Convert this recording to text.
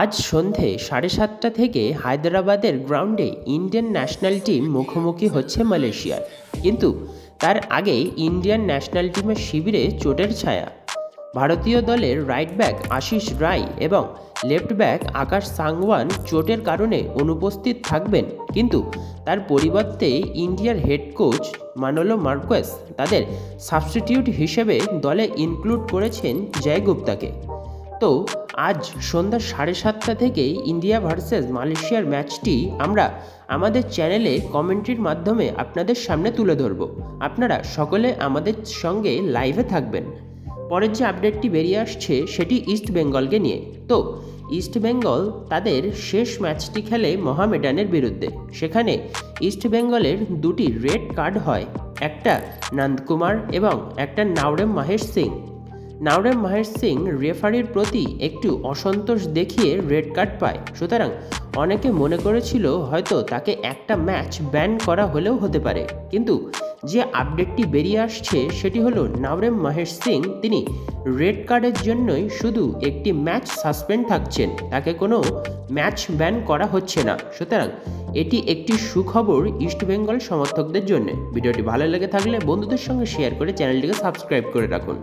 আজ সন্ধে 7:30 থেকে হায়দ্রাবাদের গ্রাউন্ডে ইন্ডিয়ান ন্যাশনাল টিম মুখোমুখি হচ্ছে মালয়েশিয়ার। কিন্তু তার আগেই ইন্ডিয়ান ন্যাশনাল টিমের শিবিরে চোটের ছায়া। ভারতীয় দলের রাইট ব্যাক আশিস রায় এবং লেফট ব্যাক আকাশ সাংওয়ান চোটের কারণে অনুপস্থিত থাকবেন, কিন্তু তার পরিবর্তে ইন্ডিয়ার হেড কোচ মানোলো মার্কোয়েস তাদের সাবস্টিটিউট হিসেবে দলে ইনক্লুড করেছেন জয় গুপ্তাকে। তো আজ সন্ধ্যা 7:30 থেকেই ইন্ডিয়া ভার্সেস মালয়েশিয়ার ম্যাচটি আমরা আমাদের চ্যানেলে কমেন্ট্রির মাধ্যমে আপনাদের সামনে তুলে ধরব। আপনারা সকলে আমাদের সঙ্গে লাইভে থাকবেন। পরের যে আপডেটটি বেরিয়ে আসছে সেটি ইস্ট বেঙ্গলকে নিয়ে। তো ইস্ট বেঙ্গল তাদের শেষ ম্যাচটি খেলে মোহামেডানের বিরুদ্ধে। সেখানে ইস্ট বেঙ্গলের দুটি রেড কার্ড হয়, একটা নন্দকুমার এবং একটা নাওরেম মাহেশ সিং। নাওরেম মাহেশ সিং রেফারির প্রতি একটু অসন্তোষ দেখিয়ে রেড কার্ড পায়। সুতরাং অনেকে মনে করেছিল হয়তো তাকে একটা ম্যাচ ব্যান করা হলেও হতে পারে, কিন্তু যে আপডেটটি বেরিয়ে আসছে সেটি হলো নাওরেম মাহেশ সিং তিনি রেড কার্ডের জন্যই শুধু একটি ম্যাচ সাসপেন্ড থাকছেন, তাকে কোনো ম্যাচ ব্যান করা হচ্ছে না। সুতরাং এটি একটি সুখবর ইস্টবেঙ্গল সমর্থকদের জন্য। ভিডিওটি ভালো লেগে থাকলে বন্ধুদের সঙ্গে শেয়ার করে চ্যানেলটিকে সাবস্ক্রাইব করে রাখুন।